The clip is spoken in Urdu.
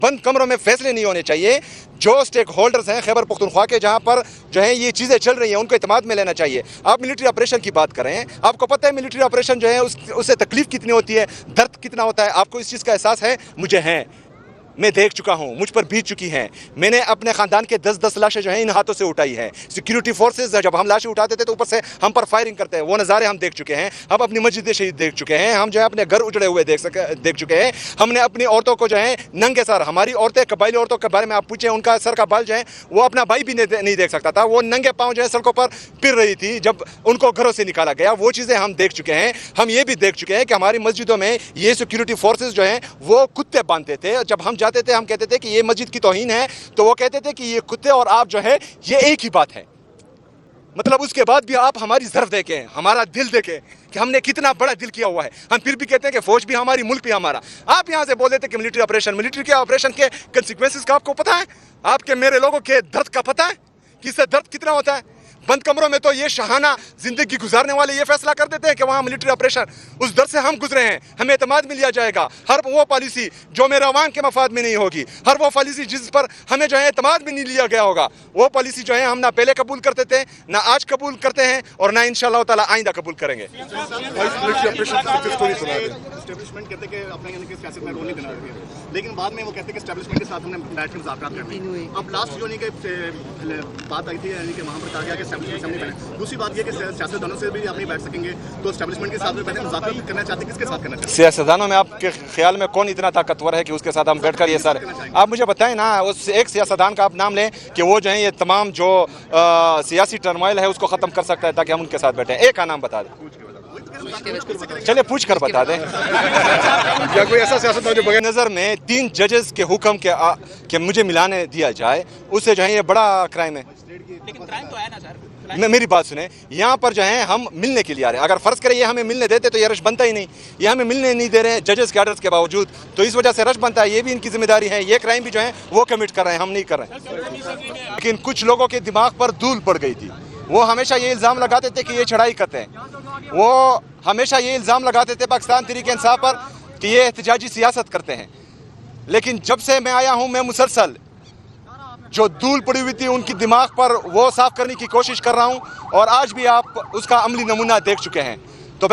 بند کمروں میں فیصلے نہیں ہونے چاہیے. جو اسٹیک ہولڈرز ہیں خیبر پختونخوا کے, جہاں پر جو ہے یہ چیزیں چل رہی ہیں, ان کو اعتماد میں لینا چاہیے. آپ ملٹری آپریشن کی بات کریں, آپ کو پتہ ہے ملٹری آپریشن جو ہے اس سے تکلیف کتنی ہوتی ہے, درد کتنا ہوتا ہے. آپ کو اس چیز کا احساس ہے؟ مجھے ہے, میں دیکھ چکا ہوں, مجھ پر بیت چکی ہیں. میں نے اپنے خاندان کے 10 لاشیں جو ہیں ان ہاتھوں سے اٹھائی ہیں. سیکیورٹی فورسز جب ہم لاشیں اٹھاتے تھے تو اوپر سے ہم پر فائرنگ کرتے ہیں, وہ نظارے ہم دیکھ چکے ہیں. ہم اپنی مسجد شہید دیکھ چکے ہیں, ہم جو ہے اپنے گھر اجڑے ہوئے دیکھ چکے ہیں. ہم نے اپنی عورتوں کو جو ہے ننگے سر, ہماری عورتیں قبائلی عورتوں کے بارے میں آپ پوچھیں, ان کا سر کا بال جو ہے وہ اپنا بھائی بھی نہیں دیکھ سکتا تھا. وہ ننگے پاؤں جو ہے سڑکوں پر پھر رہی تھی جب ان کو گھروں سے نکالا گیا. وہ چیزیں ہم دیکھ چکے ہیں. ہم یہ بھی دیکھ چکے ہیں کہ ہماری مسجدوں میں یہ سیکیورٹی فورسز جو ہیں وہ کتے باندھتے تھے. جب ہم جاتے تھے ہم کہتے تھے کہ یہ مسجد کی توہین ہے, تو وہ کہتے تھے کہ یہ کتے اور آپ جو ہے یہ ایک ہی بات ہے. مطلب اس کے بعد بھی آپ ہماری ظرف دیکھیں, ہمارا دل دیکھیں کہ ہم نے کتنا بڑا دل کیا ہوا ہے. ہم پھر بھی کہتے ہیں کہ فوج بھی ہماری, ملک بھی ہمارا. آپ یہاں سے بول دیتے کہ ملٹری کے آپریشن کے کنسیکوینسز کا آپ کو پتہ ہے؟ آپ کے میرے لوگوں کے درد کا پتہ ہے کہ اس سے درد کتنا ہوتا ہے؟ بند کمروں میں تو یہ شاہانہ زندگی گزارنے والے یہ فیصلہ کر دیتے ہیں کہ وہاں ملٹری آپریشن, اس در سے ہم گزرے ہیں, ہمیں اعتماد میں لیا جائے گا. ہر وہ پالیسی جو میرے عوام کے مفاد میں نہیں ہوگی, ہر وہ پالیسی جس پر ہمیں جو ہے اعتماد میں نہیں لیا گیا ہوگا, وہ پالیسی جو ہے ہم نہ پہلے قبول کرتے تھے, نہ آج قبول کرتے ہیں, اور نہ انشاءاللہ تعالی آئندہ قبول کریں گے. اسٹیبلشمنٹ کہتے ہیں کہ اپنا یعنی کہ سیاست میں رول نہیں بنا رہے ہیں, لیکن بعد میں وہ کہتے ہیں کہ اسٹیبلشمنٹ کے ساتھ ہم نے بیٹھ کے مذاکرات کرنے ہیں. اب لاسٹ جو بات آئی تھی یعنی کہ وہاں پر کہا گیا کہ اسٹیبلشمنٹ سے نہیں بیٹھیں. دوسری بات یہ کہ سیاستدانوں سے بھی آپ نہیں بیٹھ سکیں گے, تو اسٹیبلشمنٹ کے ساتھ بھی بیٹھیں, مذاکرات کرنا چاہتے ہیں, کس کے ساتھ کرنا چاہتے ہیں؟ سیاستدانوں میں آپ کے خیال میں کون اتنا طاقتور ہے کہ اس کے ساتھ ہم بیٹھ کر یہ سارے, آپ مجھے بتائیں نا, اس ایک سیاستدان کا آپ نام لیں کہ وہ جو ہے یہ تمام جو سیاسی ٹرمائل ہے اس کو ختم کر سکتا ہے, تاکہ ہم ان کے ساتھ بیٹھیں. ایک کا نام بتا دیں, چلے پوچھ کر بتا دیں. یا کوئی ایسا سیاستدان جو بغیر نظر میں 3 ججز کے حکم کہ مجھے ملانے دیا جائے, اس سے جو ہے یہ بڑا کرائم ہے. لیکن کرائم تو ہے نا سر. میری بات سنیں, یہاں پر جو ہے ہم ملنے کے لیے آ رہے ہیں. اگر فرض کریں یہ ہمیں ملنے دیتے تو یہ رش بنتا ہی نہیں. یہ ہمیں ملنے نہیں دے رہے ہیں ججز کے آرڈرز کے باوجود, تو اس وجہ سے رش بنتا ہے. یہ بھی ان کی ذمہ داری ہے. یہ کرائم بھی جو ہے وہ کمٹ کر رہے ہیں, ہم نہیں کر رہے ہیں. لیکن کچھ لوگوں کے دماغ پر دھول پڑ گئی تھی. وہ ہمیشہ یہ الزام لگاتے تھے کہ یہ چڑھائی کرتے ہیں. وہ ہمیشہ یہ الزام لگاتے تھے پاکستان تحریک انصاف پر کہ یہ احتجاجی سیاست کرتے ہیں. لیکن جب سے میں آیا ہوں, میں مسلسل جو دھول پڑی ہوئی تھی ان کی دماغ پر وہ صاف کرنے کی کوشش کر رہا ہوں, اور آج بھی آپ اس کا عملی نمونہ دیکھ چکے ہیں. تو